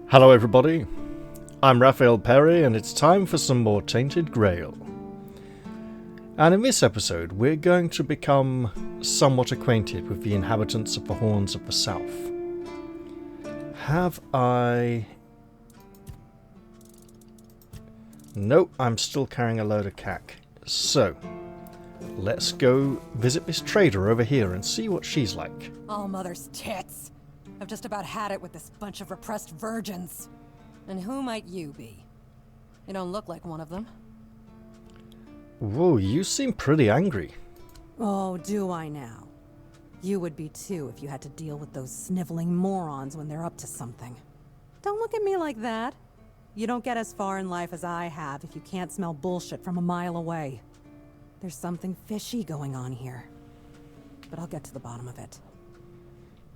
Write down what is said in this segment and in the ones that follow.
Hello everybody, I'm Raphael Perry and it's time for some more Tainted Grail. And in this episode we're going to become somewhat acquainted with the inhabitants of the Horns of the South. Have I... Nope, I'm still carrying a load of cack. So, let's go visit this trader over here and see what she's like. Oh, mother's tits. I've just about had it with this bunch of repressed virgins. And who might you be? You don't look like one of them. Whoa, you seem pretty angry. Oh, do I now? You would be too if you had to deal with those sniveling morons when they're up to something. Don't look at me like that. You don't get as far in life as I have if you can't smell bullshit from a mile away. There's something fishy going on here. But I'll get to the bottom of it.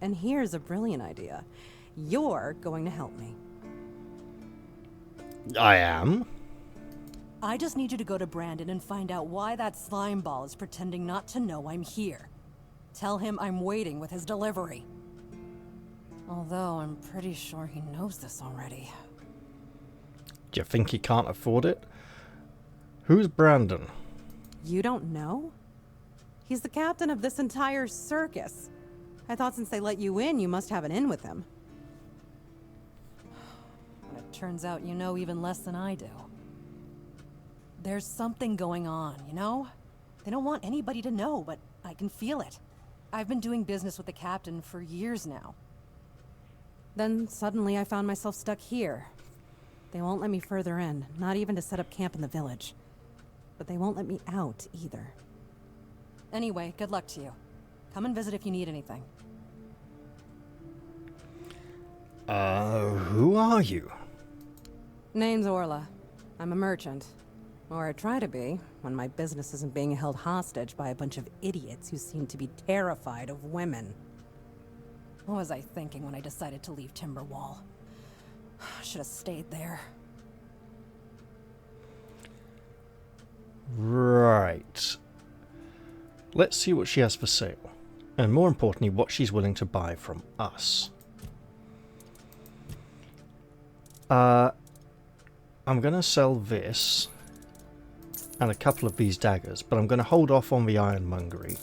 And here's a brilliant idea. You're going to help me. I am? I just need you to go to Brandon and find out why that slime ball is pretending not to know I'm here. Tell him I'm waiting with his delivery. Although I'm pretty sure he knows this already. Do you think he can't afford it? Who's Brandon? You don't know? He's the captain of this entire circus. I thought since they let you in, you must have an in with him. But it turns out you know even less than I do. There's something going on, you know? They don't want anybody to know, but I can feel it. I've been doing business with the captain for years now. Then suddenly I found myself stuck here. They won't let me further in, not even to set up camp in the village. But they won't let me out either. Anyway, good luck to you. Come and visit if you need anything. Who are you? Name's Orla. I'm a merchant. Or I try to be, when my business isn't being held hostage by a bunch of idiots who seem to be terrified of women. What was I thinking when I decided to leave Timberwall? Should have stayed there. Right. Let's see what she has for sale. And more importantly, what she's willing to buy from us. I'm going to sell this and a couple of these daggers, but I'm going to hold off on the ironmongery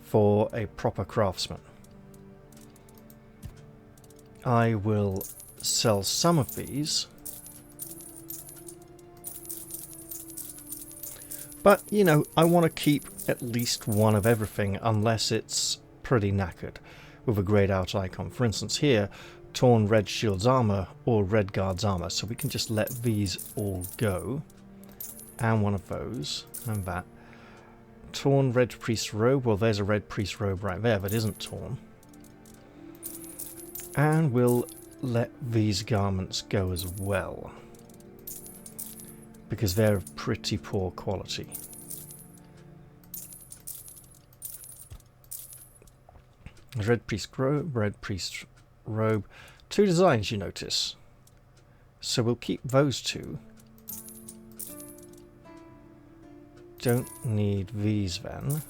for a proper craftsman. I will sell some of these, but you know, I want to keep at least one of everything unless it's pretty knackered with a grayed out icon. For instance here, torn red shield's armor or red guard's armor, so we can just let these all go. And one of those, and that. Torn red priest robe, well there's a red priest robe right there that isn't torn. And we'll let these garments go as well, because they're of pretty poor quality. Red priest robe, two designs you notice, so we'll keep those two. Don't need these then.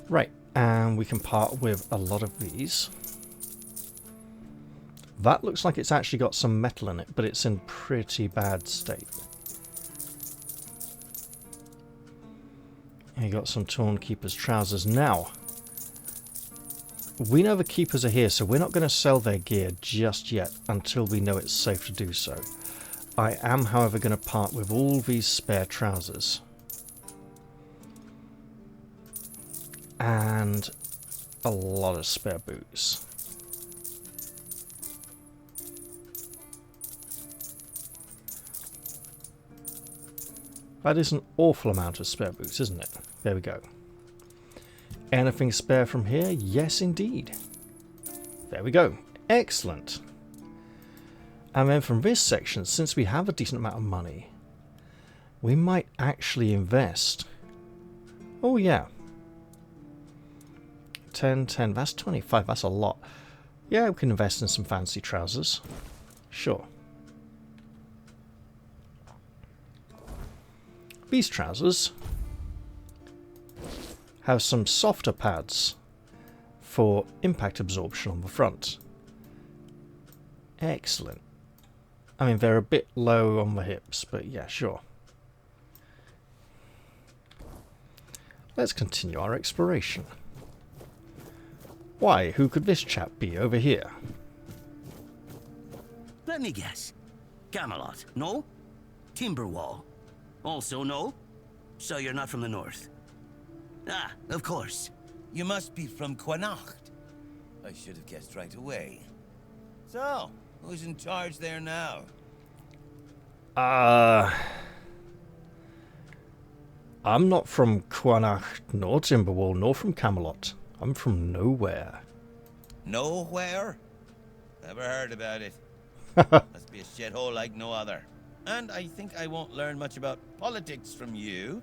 Right, and we can part with a lot of these. That looks like it's actually got some metal in it, but it's in pretty bad state. And you got some torn keeper's trousers. Now, we know the keepers are here, so we're not going to sell their gear just yet until we know it's safe to do so. I am, however, going to part with all these spare trousers. And a lot of spare boots. That is an awful amount of spare boots, isn't it? There we go. Anything spare from here? Yes, indeed. There we go. Excellent. And then from this section, since we have a decent amount of money, we might actually invest. Oh, yeah. 10, that's 25, that's a lot. Yeah, we can invest in some fancy trousers. Sure. These trousers have some softer pads for impact absorption on the front. Excellent. I mean, they're a bit low on the hips, but yeah, sure. Let's continue our exploration. Why, who could this chap be over here? Let me guess. Camelot, no? Timberwall, also no? So you're not from the north? Ah, of course. You must be from Connacht. I should have guessed right away. So, who's in charge there now? I'm not from Connacht, nor Timberwall, nor from Camelot. I'm from nowhere. Nowhere? Never heard about it. Must be a shithole like no other. And I think I won't learn much about politics from you.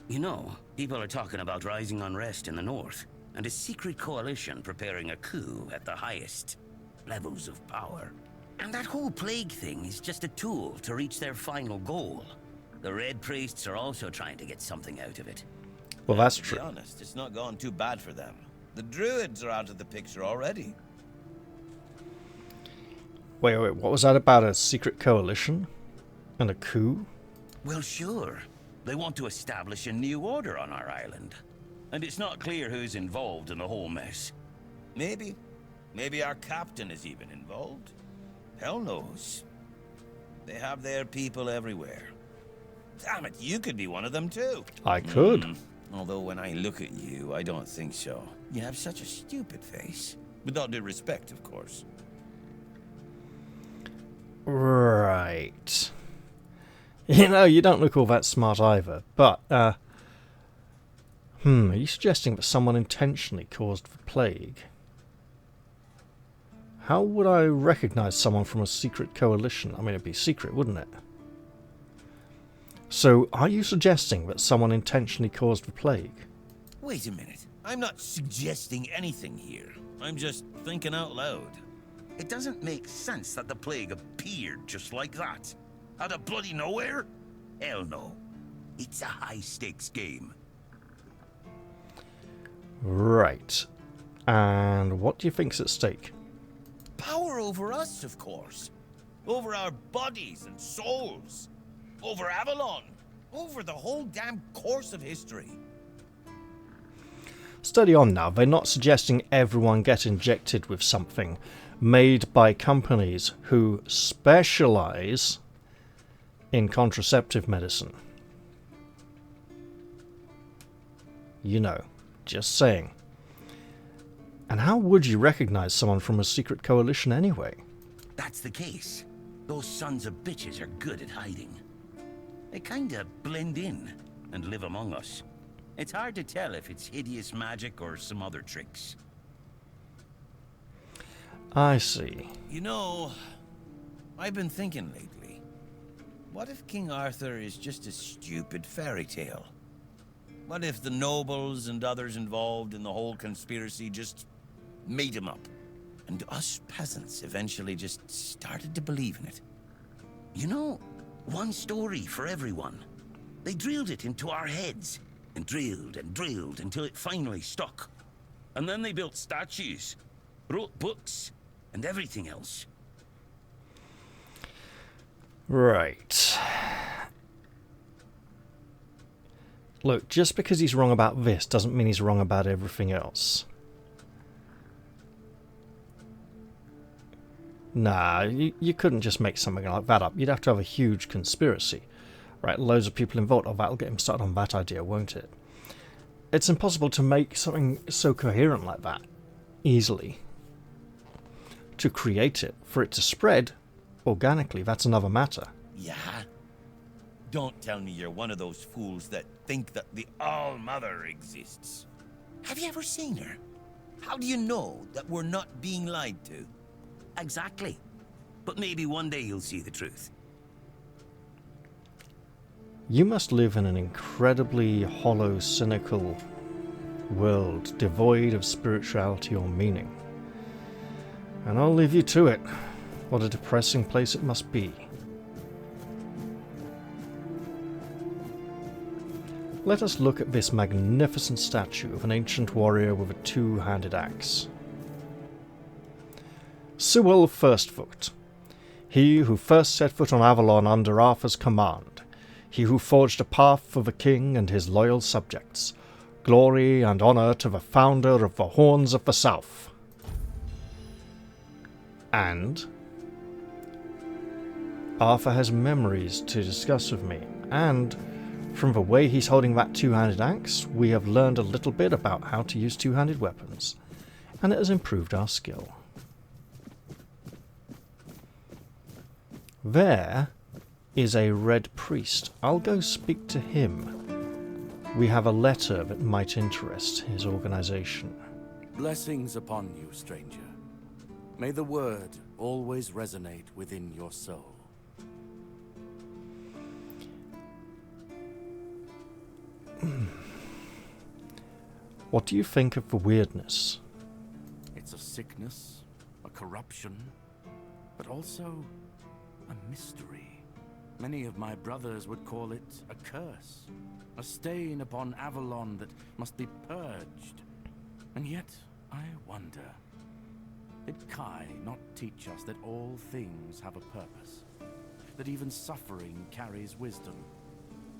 You know, people are talking about rising unrest in the north, and a secret coalition preparing a coup at the highest levels of power. And that whole plague thing is just a tool to reach their final goal. The Red Priests are also trying to get something out of it. Well, that's To true. be honest, it's not gone too bad for them. The Druids are out of the picture already. Wait, what was that about? A secret coalition? And a coup? Well, sure. They want to establish a new order on our island. And it's not clear who's involved in the whole mess. Maybe. Maybe our captain is even involved. Hell knows. They have their people everywhere. Damn it, you could be one of them too. I could. Although when I look at you, I don't think so. You have such a stupid face. With all due respect, of course. Right. You know, you don't look all that smart either, but, are you suggesting that someone intentionally caused the plague? How would I recognize someone from a secret coalition? I mean, it'd be secret, wouldn't it? So, are you suggesting that someone intentionally caused the plague? Wait a minute. I'm not suggesting anything here. I'm just thinking out loud. It doesn't make sense that the plague appeared just like that. Out of bloody nowhere? Hell no. It's a high-stakes game. Right. And what do you think's at stake? Power over us, of course. Over our bodies and souls. Over Avalon. Over the whole damn course of history. Steady on now. They're not suggesting everyone get injected with something made by companies who specialize in contraceptive medicine. You know, just saying. And how would you recognize someone from a secret coalition anyway? That's the case. Those sons of bitches are good at hiding. They kinda blend in and live among us. It's hard to tell if it's hideous magic or some other tricks. I see. You know, I've been thinking lately. What if King Arthur is just a stupid fairy tale? What if the nobles and others involved in the whole conspiracy just made him up? And us peasants eventually just started to believe in it. You know, one story for everyone. They drilled it into our heads, and drilled until it finally stuck. And then they built statues, wrote books, and everything else. Right. Look, just because he's wrong about this doesn't mean he's wrong about everything else. Nah, you couldn't just make something like that up. You'd have to have a huge conspiracy. Right, loads of people involved. Oh, that'll get him started on that idea, won't it? It's impossible to make something so coherent like that easily. To create it, for it to spread organically, that's another matter. Yeah? Don't tell me you're one of those fools that think that the All-Mother exists. Have you ever seen her? How do you know that we're not being lied to? Exactly. But maybe one day you'll see the truth. You must live in an incredibly hollow, cynical world, devoid of spirituality or meaning. And I'll leave you to it. What a depressing place it must be. let us look at this magnificent statue of an ancient warrior with a two-handed axe. Sewell Firstfoot, he who first set foot on Avalon under Arthur's command, he who forged a path for the king and his loyal subjects. Glory and honour to the founder of the Horns of the South. And Arthur has memories to discuss with me, and from the way he's holding that two-handed axe, we have learned a little bit about how to use two-handed weapons, and it has improved our skill. There is a red priest. I'll go speak to him. We have a letter that might interest his organization. Blessings upon you, stranger. May the word always resonate within your soul. What do you think of the wyrdness? It's a sickness, a corruption, but also a mystery. Many of my brothers would call it a curse, a stain upon Avalon that must be purged. And yet, I wonder, did Kai not teach us that all things have a purpose? That even suffering carries wisdom?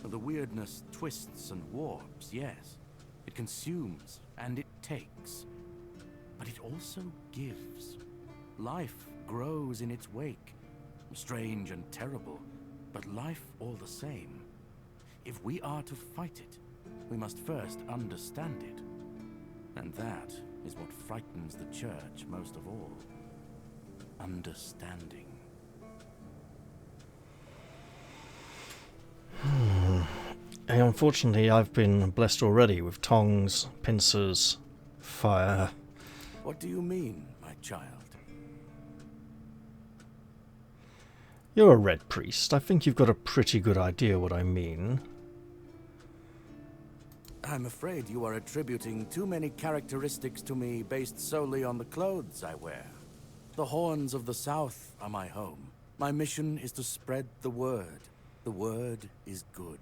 The wyrdness twists and warps, yes. It consumes and it takes. But it also gives. Life grows in its wake. Strange and terrible, but life all the same. If we are to fight it, we must first understand it. And that is what frightens the church most of all. Understanding. Unfortunately, I've been blessed already with tongs, pincers, fire. What do you mean, my child? You're a red priest. I think you've got a pretty good idea what I mean. I'm afraid you are attributing too many characteristics to me based solely on the clothes I wear. The Horns of the South are my home. My mission is to spread the word. The word is good.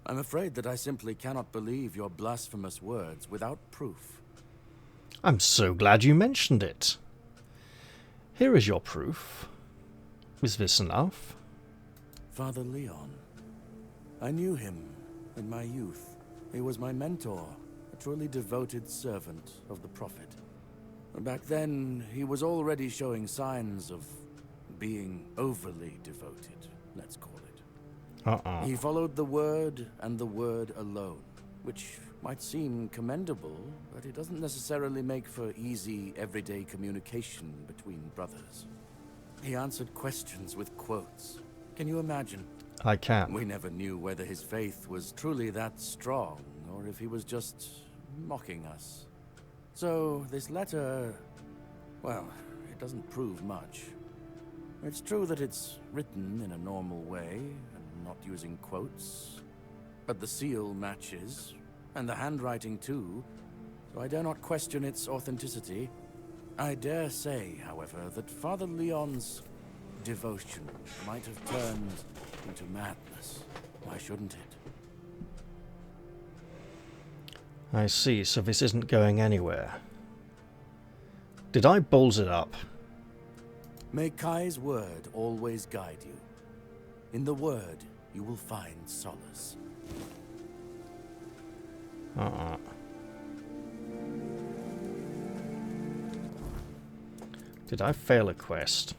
I'm afraid that I simply cannot believe your blasphemous words without proof. I'm so glad you mentioned it. Here is your proof. Is this enough? Father Leon. I knew him in my youth. He was my mentor, a truly devoted servant of the Prophet. Back then, he was already showing signs of being overly devoted, let's call it. He followed the word and the word alone, which might seem commendable, but it doesn't necessarily make for easy, everyday communication between brothers. He answered questions with quotes. Can you imagine? I can. We never knew whether his faith was truly that strong, or if he was just mocking us. So, this letter, well, it doesn't prove much. It's true that it's written in a normal way, and not using quotes, but the seal matches, and the handwriting too, so I dare not question its authenticity. I dare say, however, that Father Leon's devotion might have turned into madness. Why shouldn't it? I see, so this isn't going anywhere. Did I balls it up? May Kai's word always guide you. In the word, you will find solace. Did I fail a quest?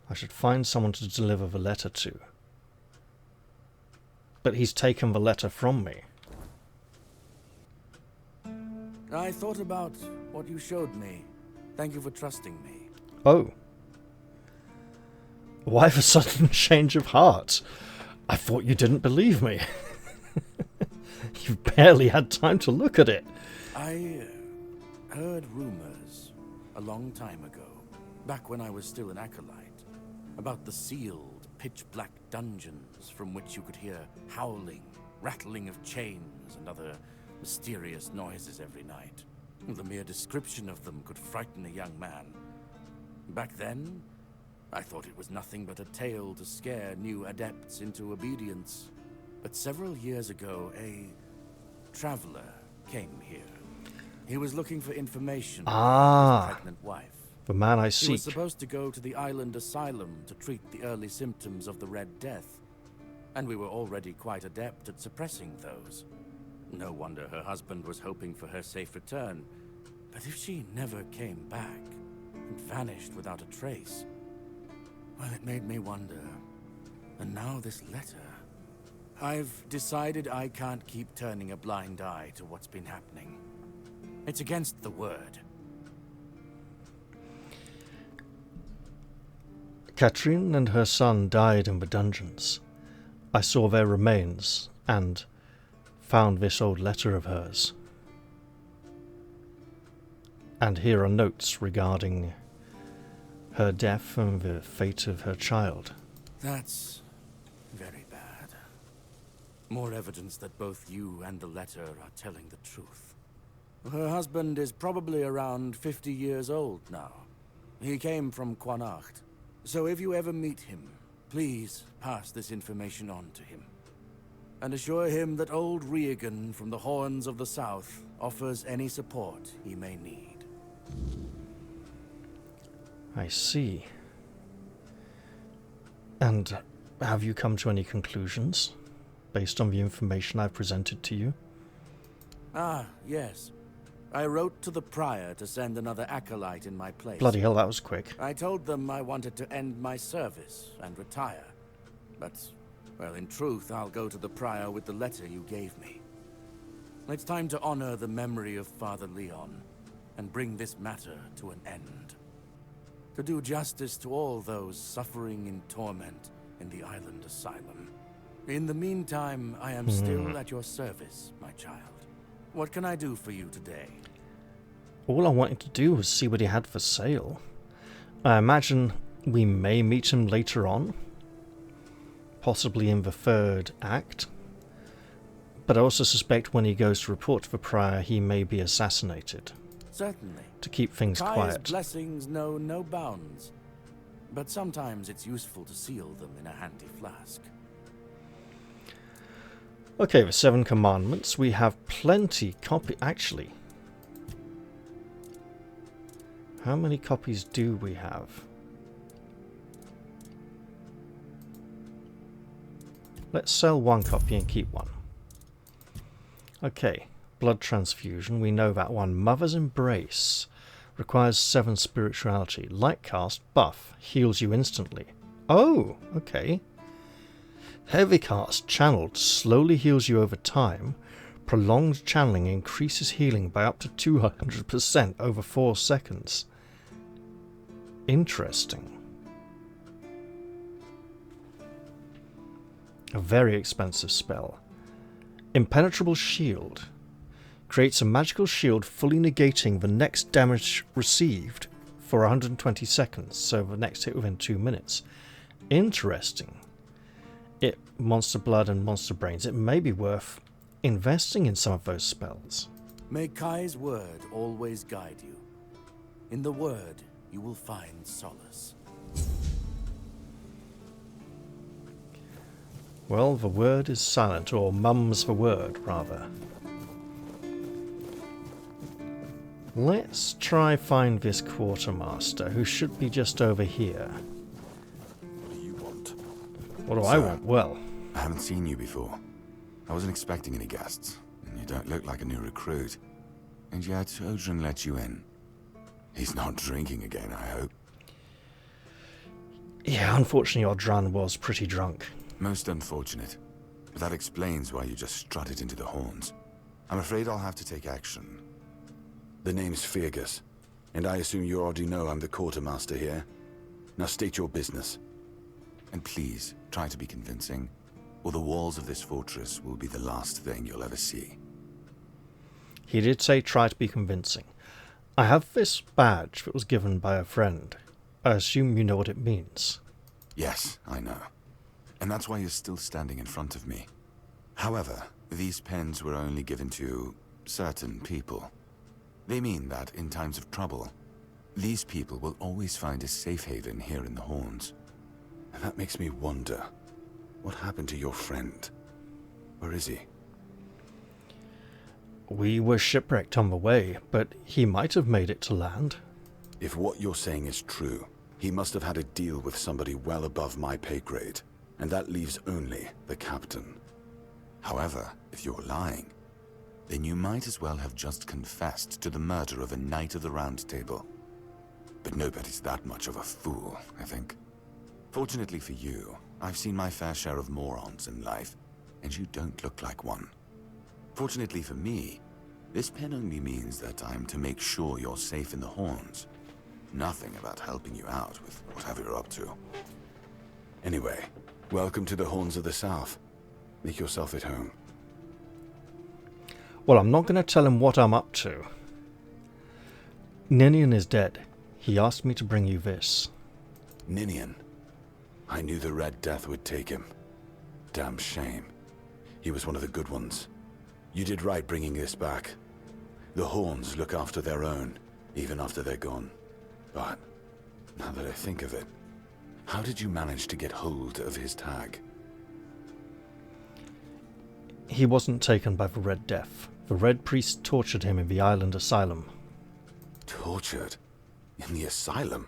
I should find someone to deliver the letter to. But he's taken the letter from me. I thought about what you showed me. Thank you for trusting me. Oh. Why the sudden change of heart? I thought you didn't believe me. You've barely had time to look at it. I heard rumors a long time ago, back when I was still an acolyte, about the sealed, pitch-black dungeons from which you could hear howling, rattling of chains, and other mysterious noises every night. The mere description of them could frighten a young man. Back then, I thought it was nothing but a tale to scare new adepts into obedience. But several years ago, a traveler came here. He was looking for information about his pregnant wife. The man I He seek. was supposed to go to the island asylum to treat the early symptoms of the Red Death, and we were already quite adept at suppressing those. No wonder her husband was hoping for her safe return. But if she never came back and vanished without a trace, well, it made me wonder. And now this letter. I've decided I can't keep turning a blind eye to what's been happening. It's against the word. Catherine and her son died in the dungeons. I saw their remains and found this old letter of hers. And here are notes regarding her death and the fate of her child. That's very bad. More evidence that both you and the letter are telling the truth. Her husband is probably around 50 years old now. He came from Quanacht. So if you ever meet him, please pass this information on to him. And assure him that old Regan from the Horns of the South offers any support he may need. I see. And have you come to any conclusions based on the information I've presented to you? Ah, yes. I wrote to the Prior to send another acolyte in my place. Bloody hell, that was quick. I told them I wanted to end my service and retire. But, well, in truth, I'll go to the Prior with the letter you gave me. It's time to honor the memory of Father Leon and bring this matter to an end. To do justice to all those suffering in torment in the island asylum. In the meantime, I am still at your service, my child. What can I do for you today? All I wanted to do was see what he had for sale. I imagine we may meet him later on. Possibly in the third act. But I also suspect when he goes to report to the Prior, he may be assassinated. Certainly. To keep things Kai's quiet. blessings know no bounds. But sometimes it's useful to seal them in a handy flask. Okay, the 7 Commandments. We have plenty actually. How many copies do we have? Let's sell 1 copy and keep 1. Okay, blood transfusion. We know that one. Mother's Embrace. Requires 7 spirituality. Light cast, buff. Heals you instantly. Oh, okay. Heavy cast, channeled, slowly heals you over time. Prolonged channeling increases healing by up to 200% over 4 seconds. Interesting. A very expensive spell. Impenetrable Shield. Creates a magical shield fully negating the next damage received for 120 seconds, so the next hit within 2 minutes. Interesting. Monster Blood and Monster Brains. It may be worth investing in some of those spells. May Kai's word always guide you. In the word, you will find solace. Well, the word is silent, or mum's the word, rather. Let's try find this quartermaster, who should be just over here. What do you want? What do I want? Well, I haven't seen you before. I wasn't expecting any guests, and you don't look like a new recruit. And yet, Odrin let you in. He's not drinking again, I hope. yeah, unfortunately Odran was pretty drunk. Most unfortunate. But that explains why you just strutted into the horns. I'm afraid I'll have to take action. The name's Fergus, and I assume you already know I'm the quartermaster here. Now state your business. And please, try to be convincing, or the walls of this fortress will be the last thing you'll ever see. He did say try to be convincing. I have this badge that was given by a friend. I assume you know what it means. Yes, I know. And that's why you're still standing in front of me. However, these pens were only given to certain people. They mean that in times of trouble, these people will always find a safe haven here in the Horns. And that makes me wonder, what happened to your friend? Where is he? We were shipwrecked on the way, but he might have made it to land. If what you're saying is true, he must have had a deal with somebody well above my pay grade, and that leaves only the captain. However, if you're lying, then you might as well have just confessed to the murder of a Knight of the Round Table. But nobody's that much of a fool, I think. Fortunately for you, I've seen my fair share of morons in life, and you don't look like one. Fortunately for me, this pen only means that I'm to make sure you're safe in the Horns. Nothing about helping you out with whatever you're up to. Anyway, welcome to the Horns of the South. Make yourself at home. Well, I'm not going to tell him what I'm up to. Ninian is dead. He asked me to bring you this. Ninian. I knew the Red Death would take him. Damn shame. He was one of the good ones. You did right bringing this back. The Horns look after their own, even after they're gone. But, now that I think of it, how did you manage to get hold of his tag? He wasn't taken by the Red Death. The Red Priest tortured him in the island asylum. Tortured? In the asylum?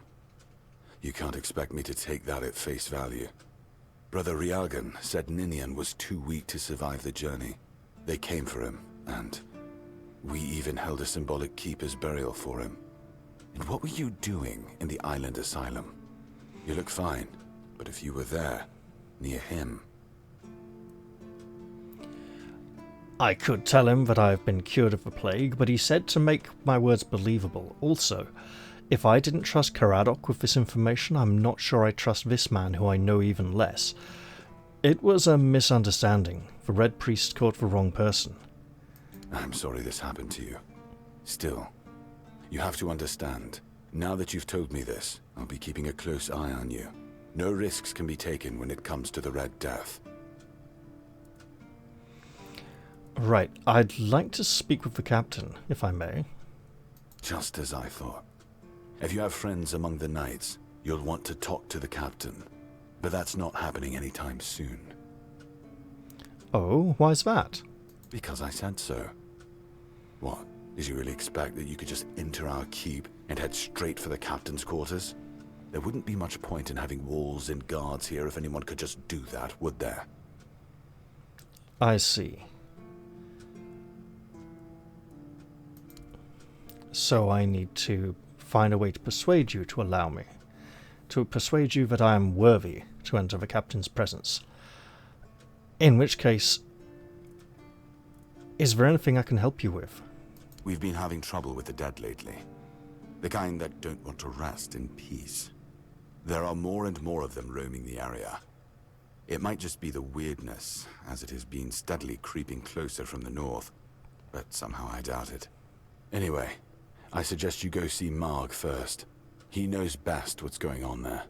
You can't expect me to take that at face value. Brother Rialgan said Ninian was too weak to survive the journey. They came for him, and we even held a symbolic keeper's burial for him. And what were you doing in the island asylum? You look fine, but if you were there, near him... I could tell him that I have been cured of the plague, but he said to make my words believable. Also, if I didn't trust Caraddoc with this information, I'm not sure I trust this man who I know even less. It was a misunderstanding. The Red Priest caught the wrong person. I'm sorry this happened to you. Still, you have to understand, now that you've told me this, I'll be keeping a close eye on you. No risks can be taken when it comes to the Red Death. Right, I'd like to speak with the captain, if I may. Just as I thought. If you have friends among the knights, you'll want to talk to the captain. But that's not happening anytime soon. Oh, why's that? Because I said so. What? Did you really expect that you could just enter our keep and head straight for the captain's quarters? There wouldn't be much point in having walls and guards here if anyone could just do that, would there? I see. So I need to find a way to persuade you to allow me. To persuade you that I am worthy to enter the captain's presence. In which case, is there anything I can help you with? We've been having trouble with the dead lately. The kind that don't want to rest in peace. There are more and more of them roaming the area. It might just be the weirdness, as it has been steadily creeping closer from the north, but somehow I doubt it. Anyway, I suggest you go see Marg first. He knows best what's going on there.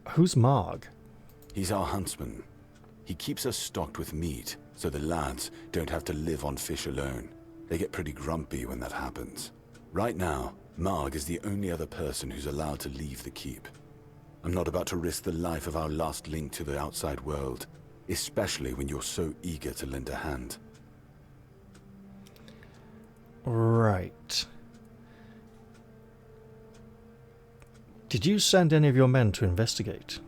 Who's Marg? He's our huntsman. He keeps us stocked with meat, so the lads don't have to live on fish alone. They get pretty grumpy when that happens. Right now, Marg is the only other person who's allowed to leave the keep. I'm not about to risk the life of our last link to the outside world, especially when you're so eager to lend a hand. Right. Did you send any of your men to investigate?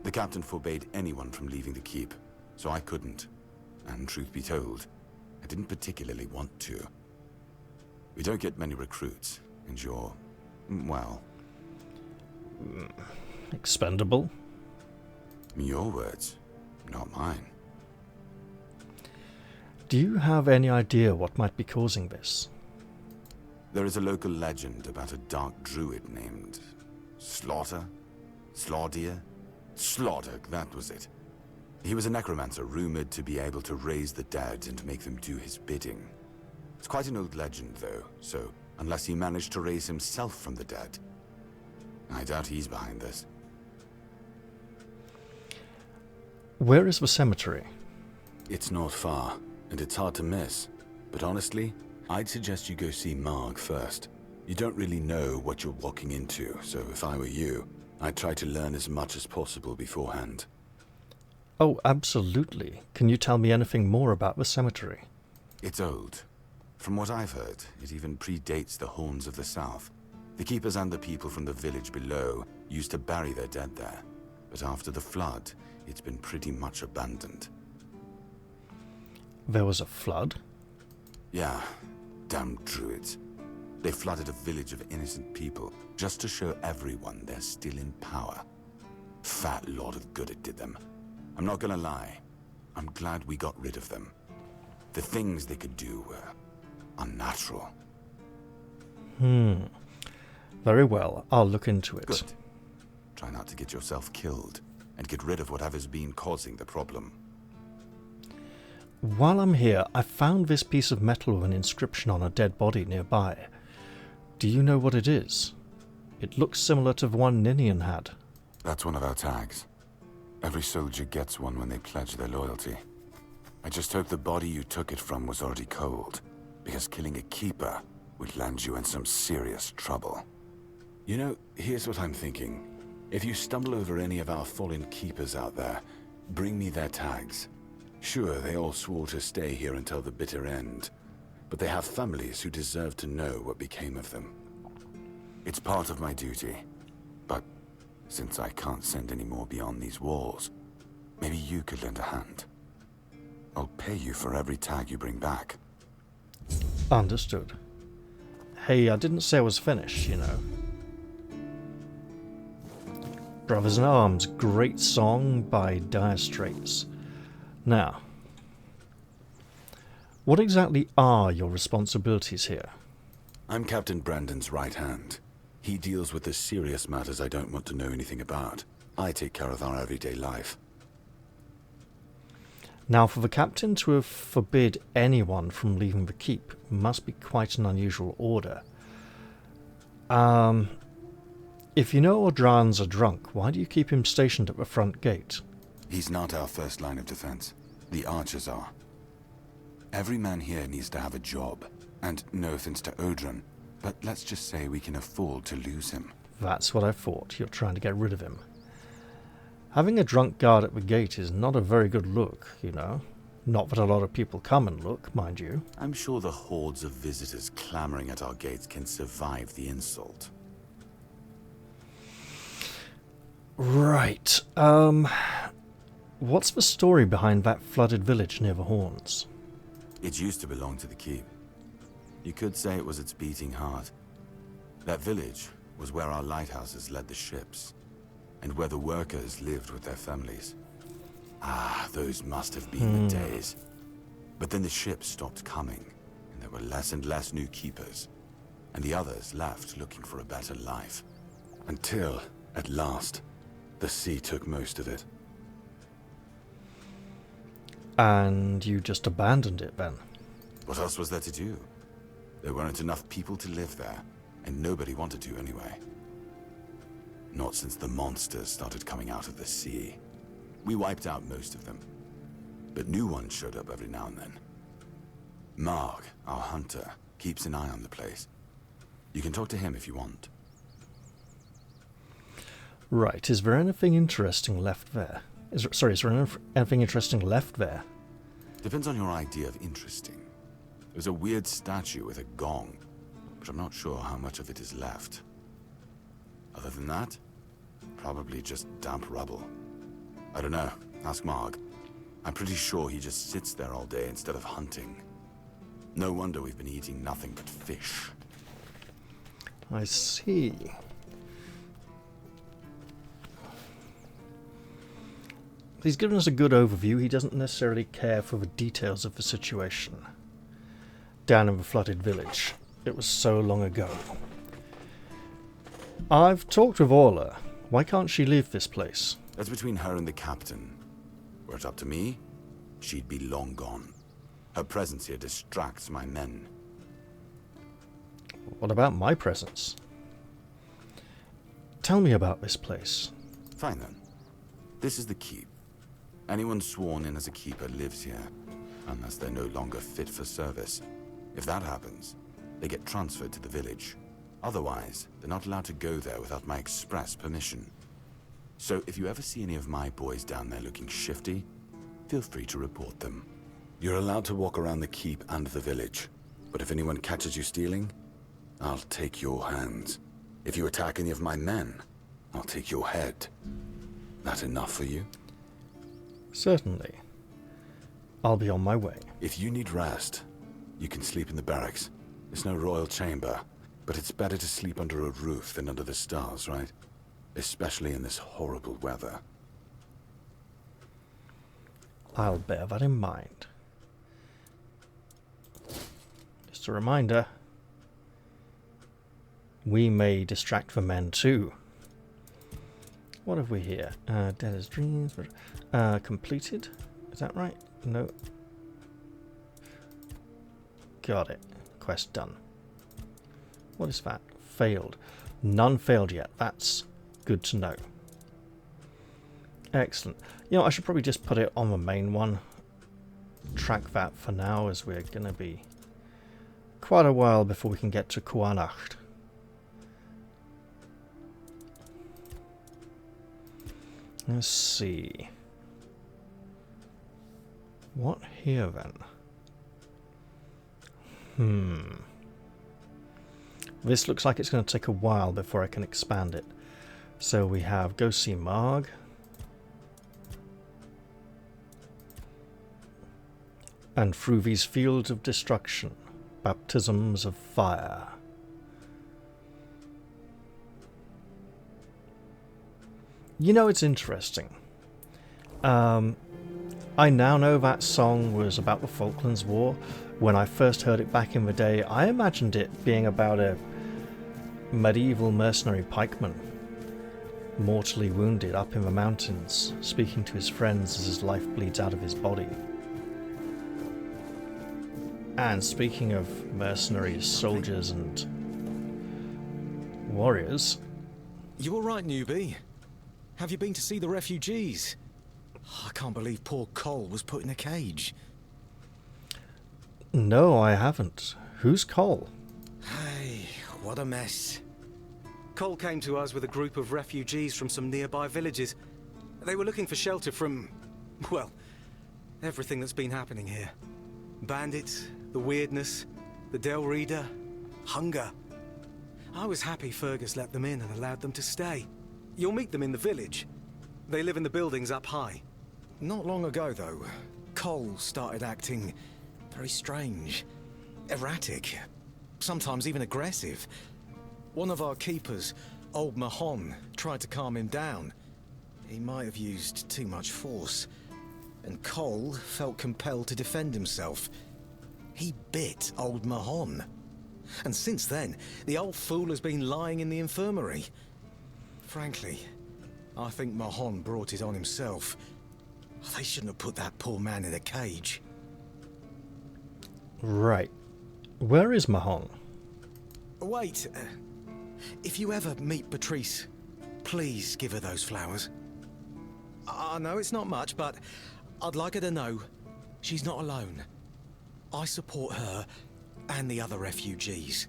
The captain forbade anyone from leaving the keep, so I couldn't. And truth be told, I didn't particularly want to. We don't get many recruits, and you're, well... Expendable? Your words, not mine. Do you have any idea what might be causing this? There is a local legend about a dark druid named... Slaughter? Slaughdeer? Slaughter, that was it. He was a necromancer rumored to be able to raise the dead and make them do his bidding. It's quite an old legend, though, so unless he managed to raise himself from the dead, I doubt he's behind this. Where is the cemetery? It's not far, and it's hard to miss. But honestly, I'd suggest you go see Marg first. You don't really know what you're walking into, so if I were you, I'd try to learn as much as possible beforehand. Oh, absolutely. Can you tell me anything more about the cemetery? It's old. From what I've heard, it even predates the Horns of the South. The keepers and the people from the village below used to bury their dead there. But after the flood, it's been pretty much abandoned. There was a flood? Yeah, damn druids. They flooded a village of innocent people, just to show everyone they're still in power. Fat lot of good it did them. I'm not gonna lie, I'm glad we got rid of them. The things they could do were unnatural. Very well, I'll look into it. Good. Try not to get yourself killed, and get rid of whatever's been causing the problem. While I'm here, I found this piece of metal with an inscription on a dead body nearby. Do you know what it is? It looks similar to the one Ninian had. That's one of our tags. Every soldier gets one when they pledge their loyalty. I just hope the body you took it from was already cold, because killing a keeper would land you in some serious trouble. You know, here's what I'm thinking. If you stumble over any of our fallen keepers out there, bring me their tags. Sure, they all swore to stay here until the bitter end, but they have families who deserve to know what became of them. It's part of my duty, but since I can't send any more beyond these walls, maybe you could lend a hand. I'll pay you for every tag you bring back. Understood. Hey, I didn't say I was finished, you know. Brothers in Arms, great song by Dire Straits. Now, what exactly are your responsibilities here? I'm Captain Brandon's right hand. He deals with the serious matters I don't want to know anything about. I take care of our everyday life. Now, for the captain to have forbid anyone from leaving the keep must be quite an unusual order. If you know Ordrans are drunk, why do you keep him stationed at the front gate? He's not our first line of defense. The archers are. Every man here needs to have a job. And no offense to Odran, but let's just say we can afford to lose him. That's what I thought. You're trying to get rid of him. Having a drunk guard at the gate is not a very good look, you know. Not that a lot of people come and look, mind you. I'm sure the hordes of visitors clamoring at our gates can survive the insult. Right. What's the story behind that flooded village near the Horns? It used to belong to the keep. You could say it was its beating heart. That village was where our lighthouses led the ships, and where the workers lived with their families. Ah, those must have been the days. But then the ships stopped coming, and there were less and less new keepers, and the others left looking for a better life. Until, at last, the sea took most of it. And you just abandoned it then? What else was there to do? There weren't enough people to live there, and nobody wanted to anyway. Not since the monsters started coming out of the sea. We wiped out most of them, but new ones showed up every now and then. Marg, our hunter, keeps an eye on the place. You can talk to him if you want. Right, is there anything interesting left there? Is there anything interesting left there? Depends on your idea of interesting. There's a weird statue with a gong, but I'm not sure how much of it is left. Other than that, probably just damp rubble. I don't know, ask Marg. I'm pretty sure he just sits there all day instead of hunting. No wonder we've been eating nothing but fish. I see. He's given us a good overview. He doesn't necessarily care for the details of the situation. Down in the flooded village. It was so long ago. I've talked with Orla. Why can't she leave this place? That's between her and the captain. Were it up to me, she'd be long gone. Her presence here distracts my men. What about my presence? Tell me about this place. Fine then. This is the keep. Anyone sworn in as a keeper lives here, unless they're no longer fit for service. If that happens, they get transferred to the village. Otherwise, they're not allowed to go there without my express permission. So if you ever see any of my boys down there looking shifty, feel free to report them. You're allowed to walk around the keep and the village, but if anyone catches you stealing, I'll take your hands. If you attack any of my men, I'll take your head. That enough for you? Certainly. I'll be on my way. If you need rest, you can sleep in the barracks. It's no royal chamber, but it's better to sleep under a roof than under the stars, right? Especially in this horrible weather. I'll bear that in mind. Just a reminder, we may distract the men too. What have we here? Dead as dreams. Completed. Is that right? No. Got it. Quest done. What is that? Failed. None failed yet. That's good to know. Excellent. You know, I should probably just put it on the main one. Track that for now, as we're going to be quite a while before we can get to Kuanacht. Let's see. What here then? This looks like it's going to take a while before I can expand it. So we have go see Marg. And through these fields of destruction, baptisms of fire. You know, it's interesting. I now know that song was about the Falklands War. When I first heard it back in the day, I imagined it being about a medieval mercenary pikeman, mortally wounded up in the mountains, speaking to his friends as his life bleeds out of his body. And speaking of mercenaries, soldiers and warriors... You alright, newbie? Have you been to see the refugees? I can't believe poor Cole was put in a cage. No, I haven't. Who's Cole? Hey, what a mess. Cole came to us with a group of refugees from some nearby villages. They were looking for shelter from, well, everything that's been happening here. Bandits, the wyrdness, the Del Reader, hunger. I was happy Fergus let them in and allowed them to stay. You'll meet them in the village. They live in the buildings up high. Not long ago, though, Cole started acting very strange, erratic, sometimes even aggressive. One of our keepers, old Mahon, tried to calm him down. He might have used too much force, and Cole felt compelled to defend himself. He bit old Mahon. And since then, the old fool has been lying in the infirmary. Frankly, I think Mahon brought it on himself. They shouldn't have put that poor man in a cage. Right. Where is Mahon? Wait. If you ever meet Patrice, please give her those flowers. I know it's not much, but I'd like her to know she's not alone. I support her and the other refugees.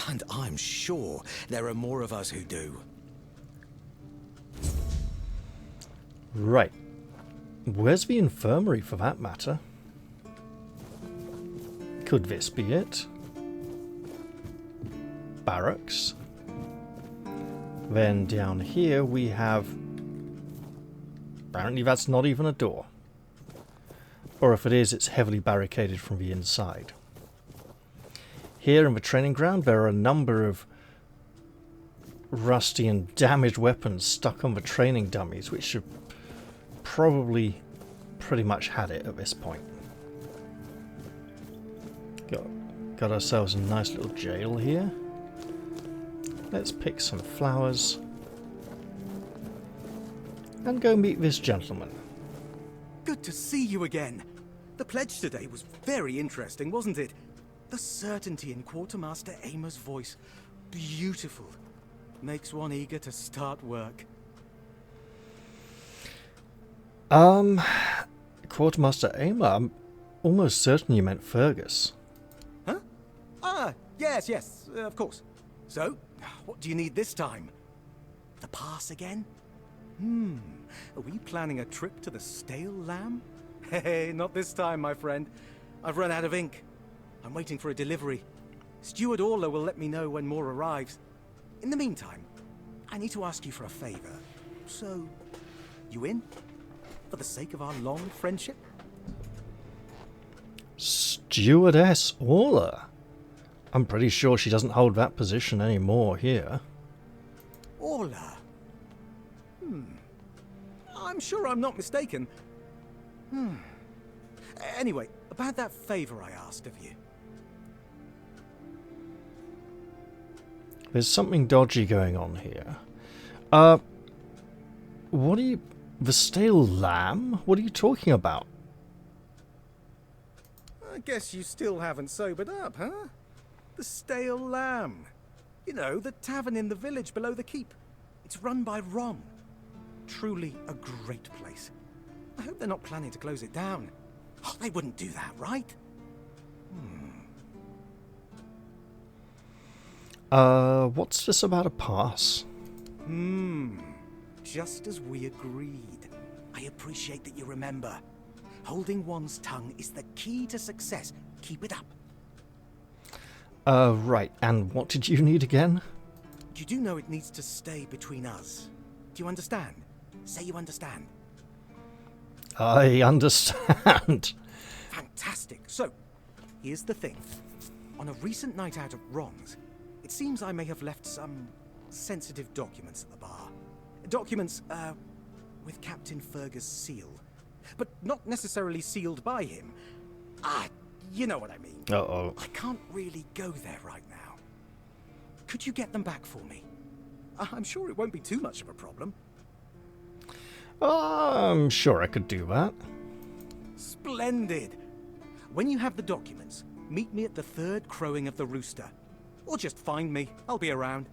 And I'm sure there are more of us who do. Right. Where's the infirmary, for that matter? Could this be it? Barracks. Then down here we have... Apparently that's not even a door. Or if it is, it's heavily barricaded from the inside. Here in the training ground there are a number of rusty and damaged weapons stuck on the training dummies, which should probably pretty much had it at this point. Got ourselves a nice little jail here. Let's pick some flowers and go meet this gentleman. Good to see you again. The pledge today was very interesting, wasn't it? The certainty in Quartermaster Aymer's voice. Beautiful. Makes one eager to start work. Quartermaster Aymer, I'm almost certain you meant Fergus. Huh? Ah, yes, of course. So, what do you need this time? The pass again? Are we planning a trip to the Stale Lamb? Hey, not this time, my friend. I've run out of ink. I'm waiting for a delivery. Steward Orla will let me know when more arrives. In the meantime, I need to ask you for a favor. So, you in? For the sake of our long friendship? Stewardess Orla? I'm pretty sure she doesn't hold that position anymore here. Orla? I'm sure I'm not mistaken. Anyway, about that favor I asked of you. There's something dodgy going on here. What are you... The Stale Lamb? What are you talking about? I guess you still haven't sobered up, huh? The Stale Lamb. You know, the tavern in the village below the keep. It's run by Ron. Truly a great place. I hope they're not planning to close it down. Oh, they wouldn't do that, right? What's this about a pass? Just as we agreed. I appreciate that you remember. Holding one's tongue is the key to success. Keep it up. Right, and what did you need again? You do know it needs to stay between us. Do you understand? Say you understand. I understand. Fantastic. So, here's the thing. On a recent night out at Ron's, it seems I may have left some sensitive documents at the bar. Documents, with Captain Fergus' seal. But not necessarily sealed by him. You know what I mean. Uh-oh. I can't really go there right now. Could you get them back for me? I'm sure it won't be too much of a problem. I'm sure I could do that. Splendid. When you have the documents, meet me at the third crowing of the rooster. Or just find me. I'll be around.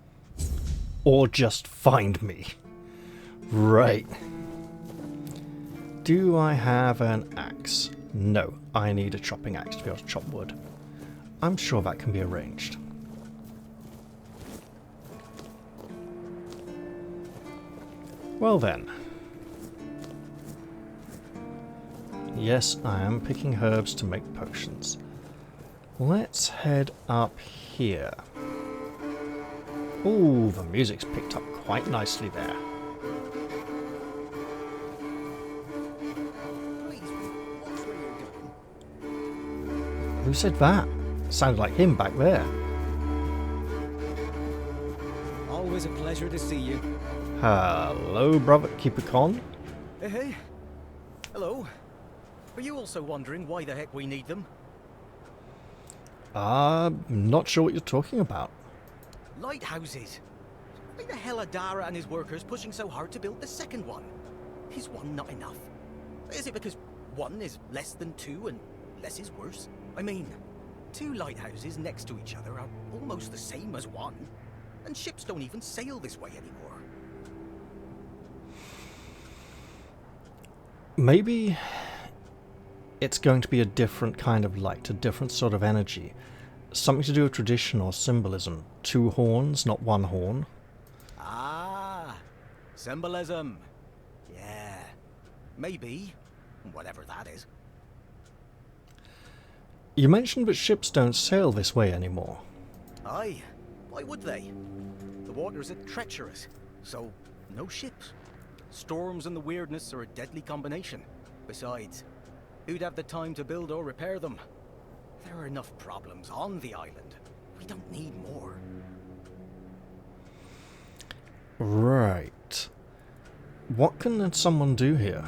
Or just find me. Right. Do I have an axe? No, I need a chopping axe to be able to chop wood. I'm sure that can be arranged. Well then. Yes, I am picking herbs to make potions. Let's head up here. Ooh, the music's picked up quite nicely there. Who said that? Sounded like him back there. Always a pleasure to see you. Hello, brother. Keep it con. Hey. Hello. Are you also wondering why the heck we need them? Not sure what you're talking about. Lighthouses. Why the hell are Dara and his workers pushing so hard to build the second one? Is one not enough? Is it because one is less than two and less is worse? I mean, two lighthouses next to each other are almost the same as one, and ships don't even sail this way anymore. Maybe it's going to be a different kind of light, a different sort of energy. Something to do with tradition or symbolism. Two horns, not one horn. Ah, symbolism. Yeah, maybe. Whatever that is. You mentioned that ships don't sail this way anymore. Aye, why would they? The waters are treacherous, so no ships. Storms and the weirdness are a deadly combination. Besides, who'd have the time to build or repair them? There are enough problems on the island. We don't need more. Right. What can someone do here?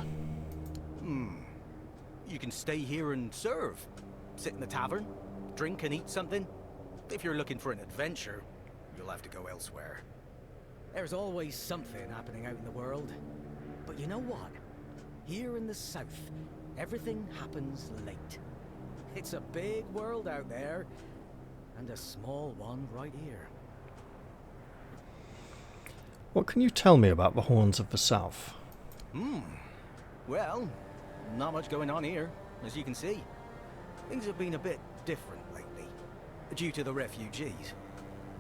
You can stay here and serve. Sit in the tavern, drink and eat something. If you're looking for an adventure, you'll have to go elsewhere. There's always something happening out in the world. But you know what? Here in the south, everything happens late. It's a big world out there, and a small one right here. What can you tell me about the Horns of the South? Well, not much going on here, as you can see. Things have been a bit different lately, due to the refugees.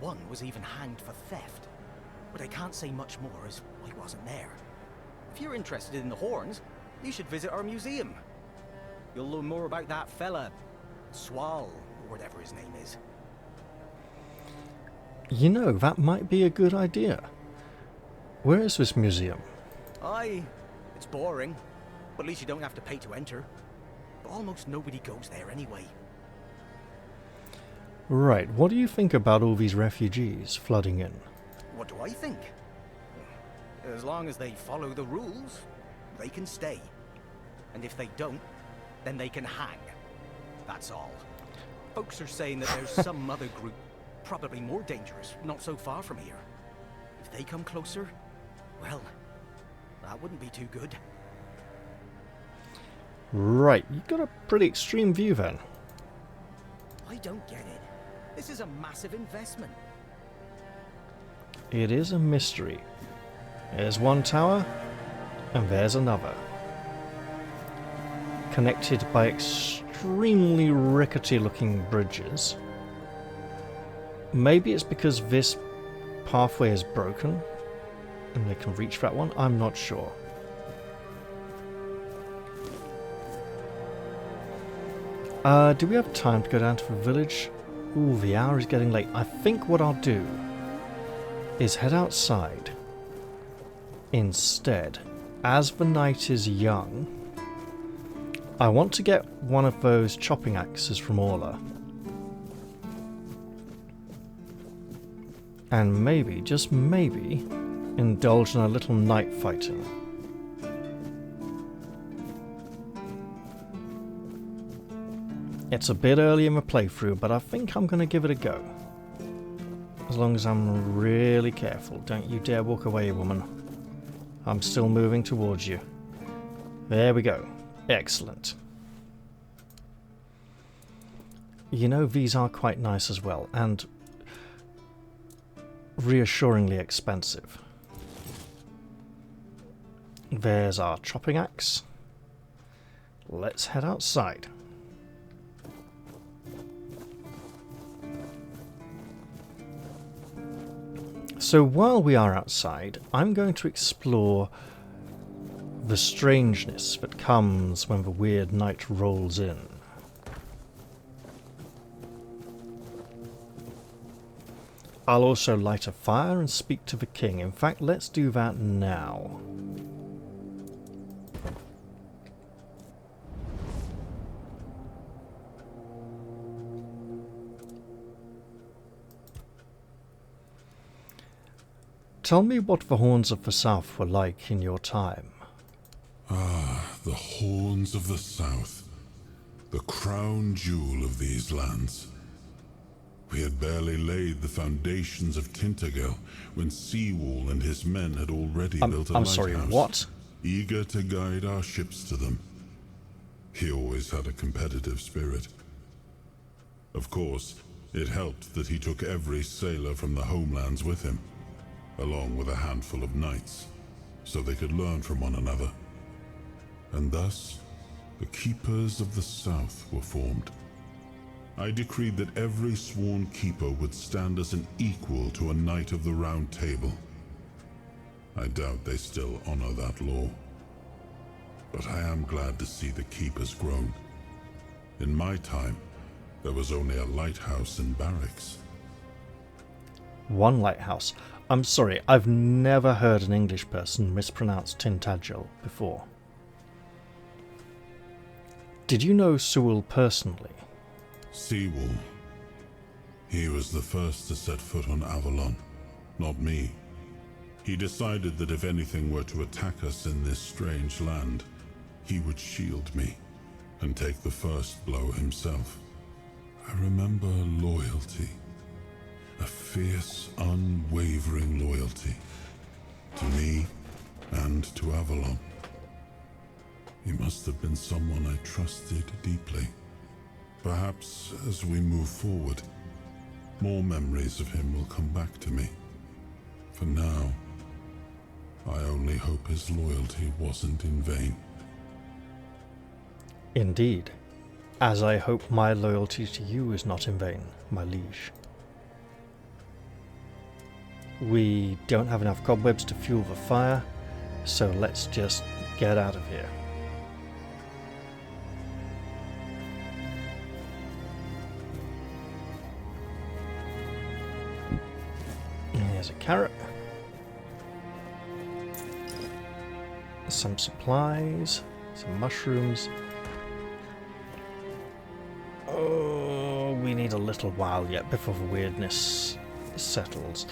One was even hanged for theft. But I can't say much more as I wasn't there. If you're interested in the horns, you should visit our museum. You'll learn more about that fella, Swal, or whatever his name is. You know, that might be a good idea. Where is this museum? Aye, it's boring, but at least you don't have to pay to enter. But almost nobody goes there anyway. Right, what do you think about all these refugees flooding in? What do I think? As long as they follow the rules, they can stay. And if they don't, then they can hang. That's all. Folks are saying that there's some other group, probably more dangerous, not so far from here. If they come closer, well, that wouldn't be too good. Right, you've got a pretty extreme view then. I don't get it. This is a massive investment. It is a mystery. There's one tower, and there's another. Connected by extremely rickety looking bridges. Maybe it's because this pathway is broken, and they can reach that one, I'm not sure. Do we have time to go down to the village? Ooh, the hour is getting late. I think what I'll do is head outside instead. As the night is young, I want to get one of those chopping axes from Orla. And maybe, just maybe, indulge in a little night fighting. It's a bit early in the playthrough, but I think I'm going to give it a go. As long as I'm really careful. Don't you dare walk away, woman. I'm still moving towards you. There we go. Excellent. You know, these are quite nice as well, and reassuringly expensive. There's our chopping axe. Let's head outside. So while we are outside, I'm going to explore the strangeness that comes when the weird night rolls in. I'll also light a fire and speak to the king. In fact, let's do that now. Tell me what the Horns of the South were like in your time. Ah, the Horns of the South. The crown jewel of these lands. We had barely laid the foundations of Tainted Grail when Seawall and his men had already built a lighthouse. I'm sorry, what? Eager to guide our ships to them. He always had a competitive spirit. Of course, it helped that he took every sailor from the homelands with him, along with a handful of knights, so they could learn from one another. And thus, the Keepers of the South were formed. I decreed that every sworn keeper would stand as an equal to a Knight of the Round Table. I doubt they still honor that law. But I am glad to see the keepers grown. In my time, there was only a lighthouse and barracks. One lighthouse. I'm sorry, I've never heard an English person mispronounce Tintagel before. Did you know Sewell personally? Seawall. He was the first to set foot on Avalon, not me. He decided that if anything were to attack us in this strange land, he would shield me and take the first blow himself. I remember loyalty. A fierce, unwavering loyalty. To me and to Avalon. He must have been someone I trusted deeply. Perhaps as we move forward, more memories of him will come back to me. For now, I only hope his loyalty wasn't in vain. Indeed. As I hope my loyalty to you is not in vain, my liege. We don't have enough cobwebs to fuel the fire, So let's just get out of here. And here's a carrot. Some supplies, some mushrooms. Oh, we need a little while yet before the weirdness settles.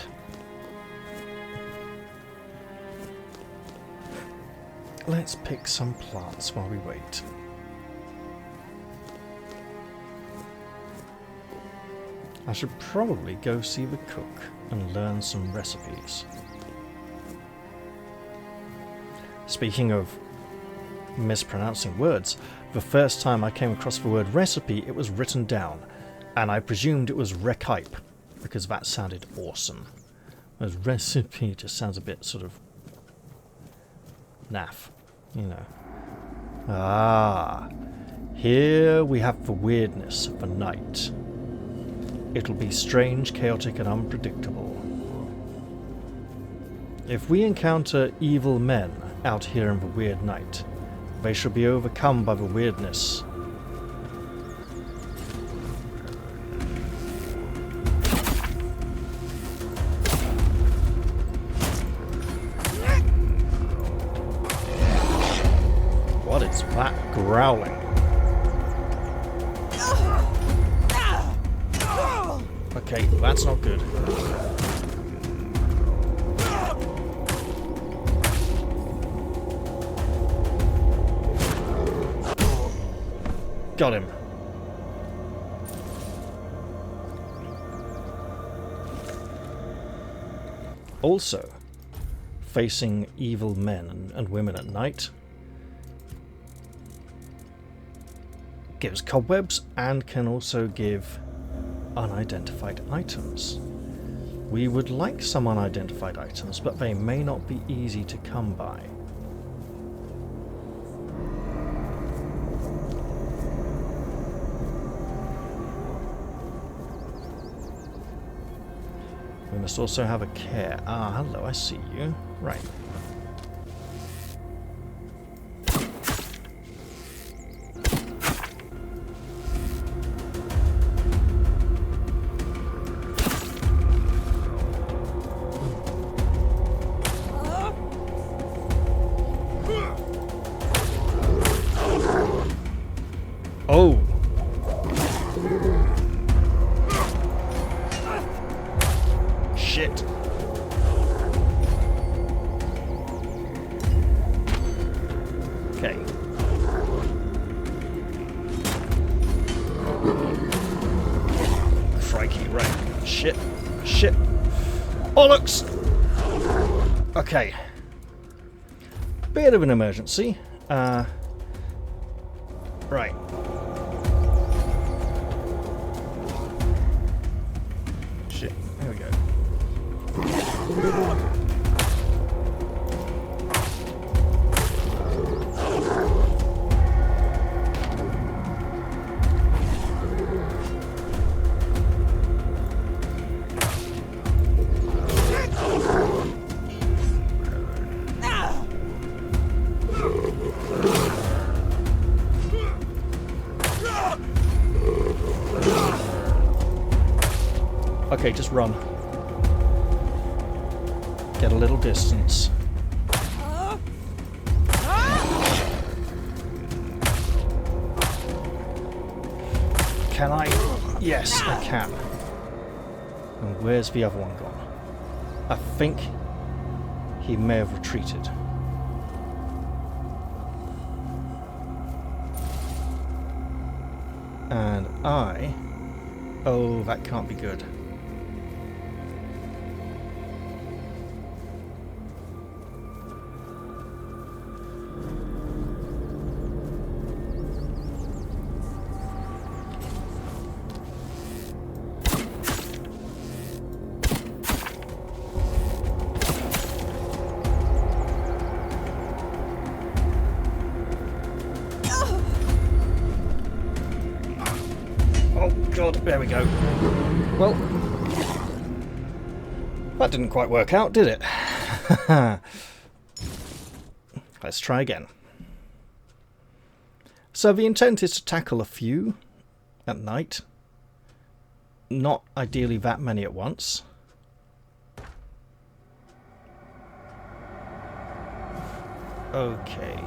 Let's pick some plants while we wait. I should probably go see the cook and learn some recipes. Speaking of mispronouncing words, the first time I came across the word recipe, it was written down, and I presumed it was recype, because that sounded awesome. Whereas recipe just sounds a bit sort of naff, you know. Ah, here we have the weirdness of the night. It'll be strange, chaotic, and unpredictable. If we encounter evil men out here in the weird night, they shall be overcome by the weirdness. What is that growling? Okay, that's not good. Got him. Also, facing evil men and women at night gives cobwebs and can also give unidentified items. We would like some unidentified items, but they may not be easy to come by. We must also have a care. Ah, hello, I see you. Right. Oh! Shit. Okay. Crikey, right. Shit. Shit. Bollocks! Okay. Bit of an emergency. Right. Shit. There we go. Okay, just run. Get a little distance. Can I? Yes, I can. And where's the other one gone? I think he may have retreated. And I... Oh, that can't be good. There we go. Well, that didn't quite work out, did it? Let's try again. So the intent is to tackle a few at night. Not ideally that many at once. Okay.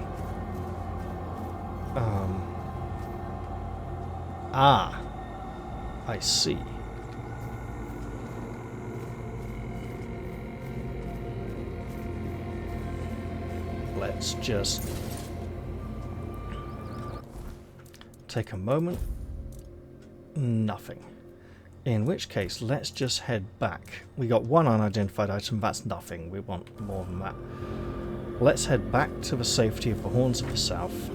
I see. Let's just take a moment. Nothing. In which case, let's just head back. We got one unidentified item, that's nothing. We want more than that. Let's head back to the safety of the Horns of the South,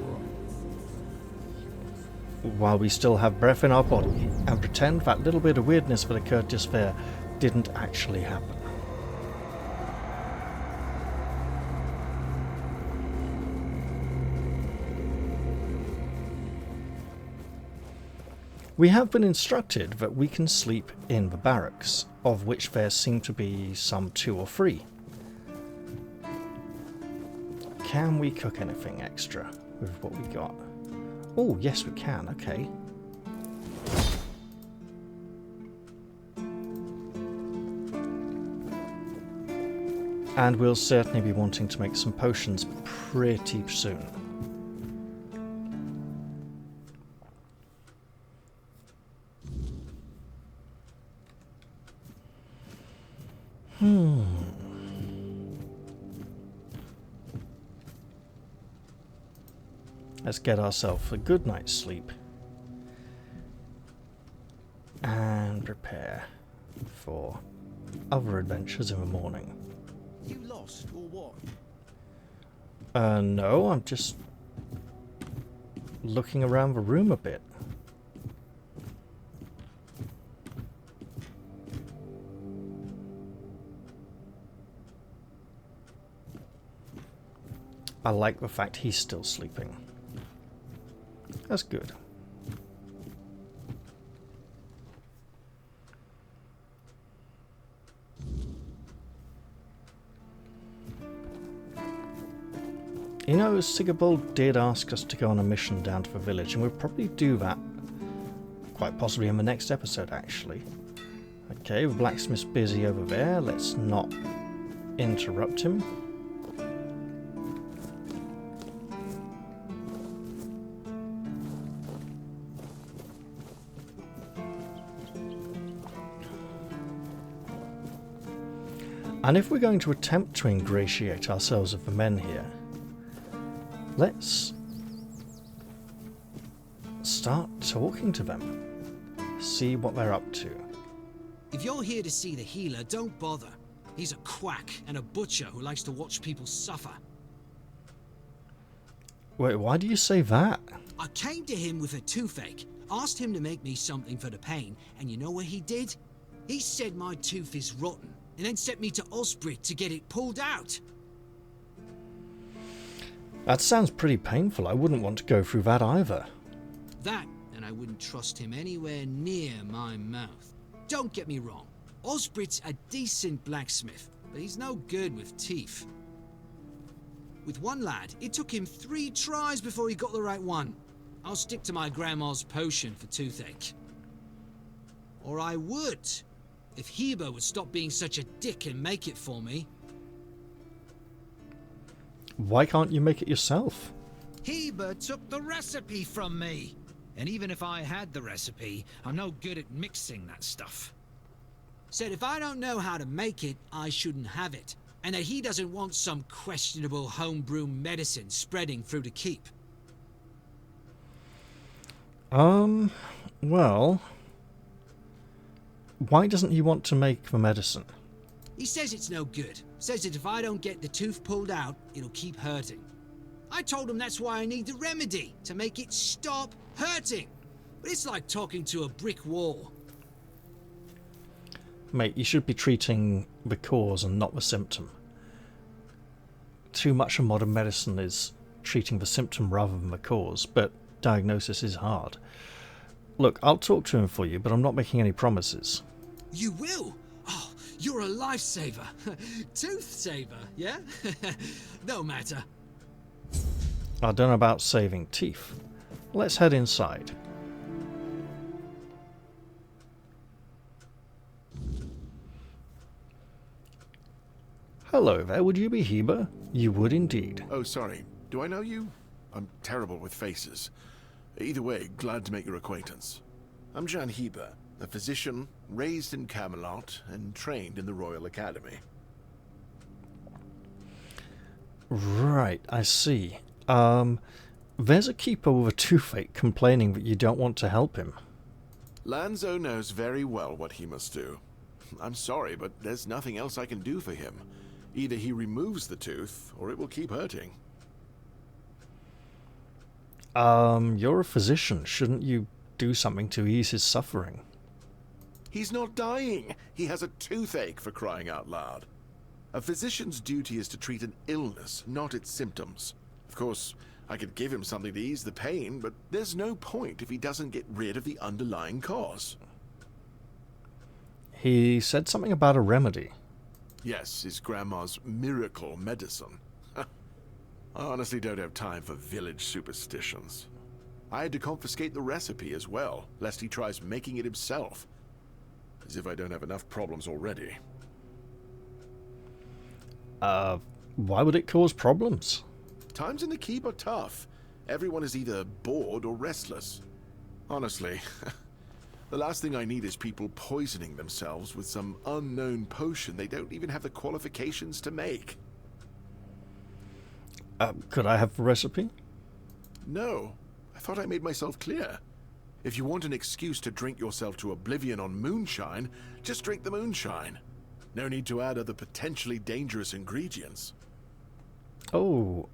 while we still have breath in our body, and pretend that little bit of weirdness that occurred just there didn't actually happen. We have been instructed that we can sleep in the barracks, of which there seem to be some 2 or 3. Can we cook anything extra with what we got? Oh, yes we can, okay. And we'll certainly be wanting to make some potions pretty soon. Let's get ourselves a good night's sleep and prepare for other adventures in the morning. You lost or what? No, I'm just looking around the room a bit. I like the fact he's still sleeping. That's good. You know, Sigurbold did ask us to go on a mission down to the village, and we'll probably do that quite possibly in the next episode, actually. Okay, the blacksmith's busy over there. Let's not interrupt him. And if we're going to attempt to ingratiate ourselves with the men here, let's start talking to them. See what they're up to. If you're here to see the healer, don't bother. He's a quack and a butcher who likes to watch people suffer. Wait, why do you say that? I came to him with a toothache, asked him to make me something for the pain, and you know what he did? He said my tooth is rotten, and then sent me to Osbrit to get it pulled out. That sounds pretty painful. I wouldn't want to go through that either. That, and I wouldn't trust him anywhere near my mouth. Don't get me wrong, Osbrit's a decent blacksmith, but he's no good with teeth. With one lad, it took him 3 tries before he got the right one. I'll stick to my grandma's potion for toothache. Or I would, if Heber would stop being such a dick and make it for me. Why can't you make it yourself? Heber took the recipe from me. And even if I had the recipe, I'm no good at mixing that stuff. Said if I don't know how to make it, I shouldn't have it. And that he doesn't want some questionable homebrew medicine spreading through the keep. Well, why doesn't he want to make the medicine? He says it's no good. Says that if I don't get the tooth pulled out, it'll keep hurting. I told him that's why I need the remedy, to make it stop hurting. But it's like talking to a brick wall. Mate, you should be treating the cause and not the symptom. Too much of modern medicine is treating the symptom rather than the cause, but diagnosis is hard. Look, I'll talk to him for you, but I'm not making any promises. You will? Oh, you're a lifesaver. Tooth saver, yeah? No matter. I don't know about saving teeth. Let's head inside. Hello there, would you be Heber? You would indeed. Oh, sorry. Do I know you? I'm terrible with faces. Either way, glad to make your acquaintance. I'm Jan Heber, a physician raised in Camelot and trained in the Royal Academy. Right, I see. There's a keeper with a toothache complaining that you don't want to help him. Lanzo knows very well what he must do. I'm sorry, but there's nothing else I can do for him. Either he removes the tooth, or it will keep hurting. You're a physician. Shouldn't you do something to ease his suffering? He's not dying. He has a toothache, for crying out loud. A physician's duty is to treat an illness, not its symptoms. Of course, I could give him something to ease the pain, but there's no point if he doesn't get rid of the underlying cause. He said something about a remedy. Yes, his grandma's miracle medicine. I honestly don't have time for village superstitions. I had to confiscate the recipe as well, lest he tries making it himself. As if I don't have enough problems already. Why would it cause problems? Times in the keep are tough. Everyone is either bored or restless. Honestly, the last thing I need is people poisoning themselves with some unknown potion they don't even have the qualifications to make. Could I have the recipe? No. I thought I made myself clear. If you want an excuse to drink yourself to oblivion on moonshine, just drink the moonshine. No need to add other potentially dangerous ingredients. Oh.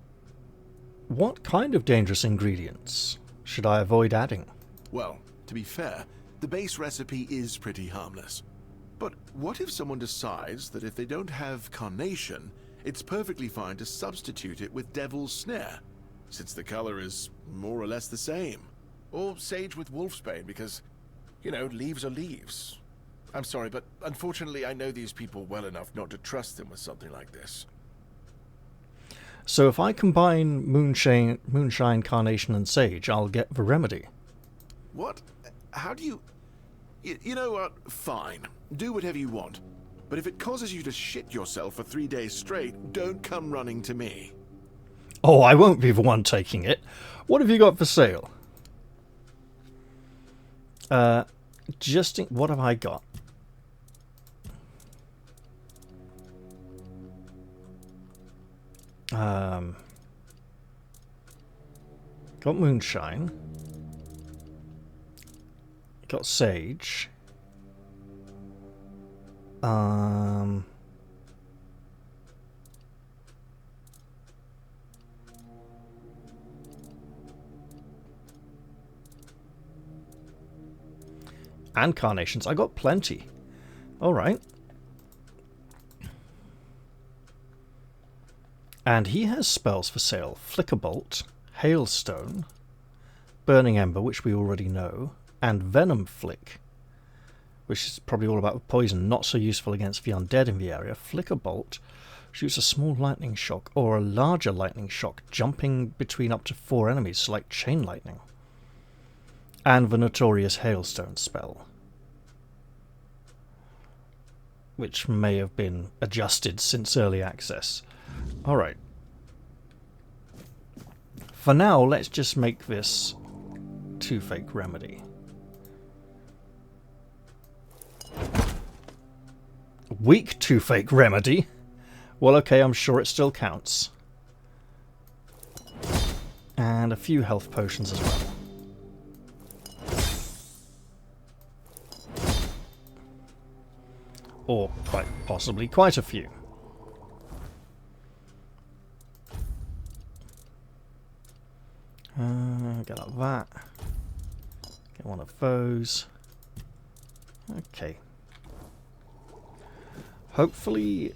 What kind of dangerous ingredients should I avoid adding? Well, to be fair, the base recipe is pretty harmless. But what if someone decides that if they don't have carnation, it's perfectly fine to substitute it with devil's snare, since the color is more or less the same? Or sage with wolfsbane, because, you know, leaves are leaves. I'm sorry, but unfortunately I know these people well enough not to trust them with something like this. So if I combine moonshine, carnation, and sage, I'll get the remedy. What? How do you... You know what? Fine. Do whatever you want. But if it causes you to shit yourself for 3 days straight, don't come running to me. Oh, I won't be the one taking it. What have you got for sale? What have I got? Got moonshine. Got sage. And carnations. I got plenty. Alright. And he has spells for sale. Flickerbolt, Hailstone, Burning Ember, which we already know, and Venom Flick, which is probably all about poison, not so useful against the undead in the area. Flickerbolt shoots a small lightning shock or a larger lightning shock, jumping between up to 4 enemies, like chain lightning. And the notorious Hailstone spell, which may have been adjusted since early access. Alright. For now, let's just make this toothache remedy. Weak toothache remedy? Well, okay, I'm sure it still counts. And a few health potions as well. Or, quite possibly, quite a few. Get up that. Get one of those. Okay. Hopefully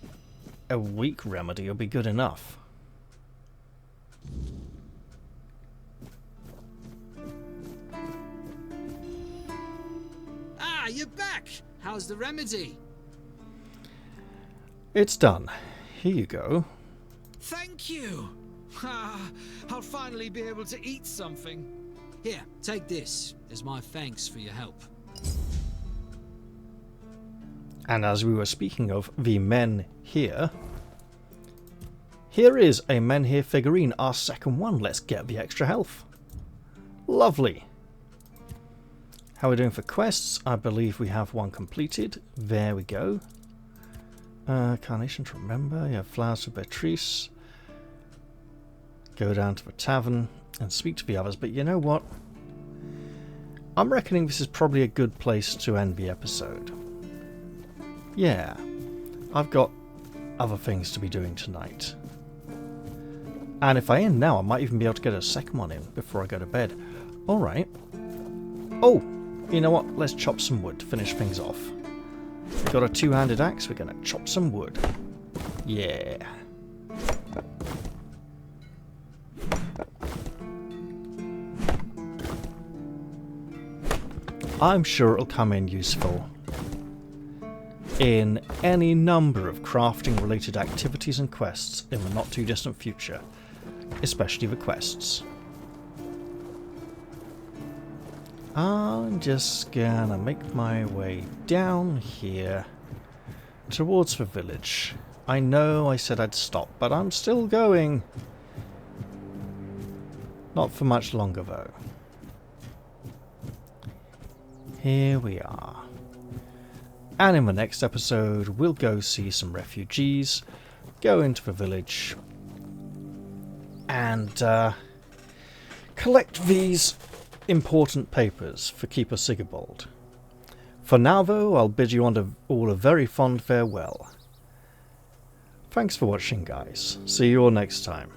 a weak remedy will be good enough. Ah, you're back! How's the remedy? It's done. Here you go. Thank you! Ha! I'll finally be able to eat something. Here, take this as my thanks for your help. And as we were speaking of the men here, here is a men here figurine, our second one. Let's get the extra health. Lovely. How are we doing for quests? I believe we have one completed. There we go. Carnation to remember. Yeah, flowers for Beatrice. Go down to the tavern and speak to the others. But you know what? I'm reckoning this is probably a good place to end the episode. Yeah, I've got other things to be doing tonight. And if I end now, I might even be able to get a second one in before I go to bed. Alright. Oh, you know what? Let's chop some wood to finish things off. We've got a two-handed axe, we're going to chop some wood. Yeah. I'm sure it'll come in useful in any number of crafting related activities and quests in the not too distant future, especially the quests. I'm just gonna make my way down here towards the village. I know I said I'd stop, but I'm still going. Not for much longer though. Here we are. And in the next episode, we'll go see some refugees, go into the village, and collect these important papers for Keeper Sigurbold. For now, though, I'll bid you all a very fond farewell. Thanks for watching, guys. See you all next time.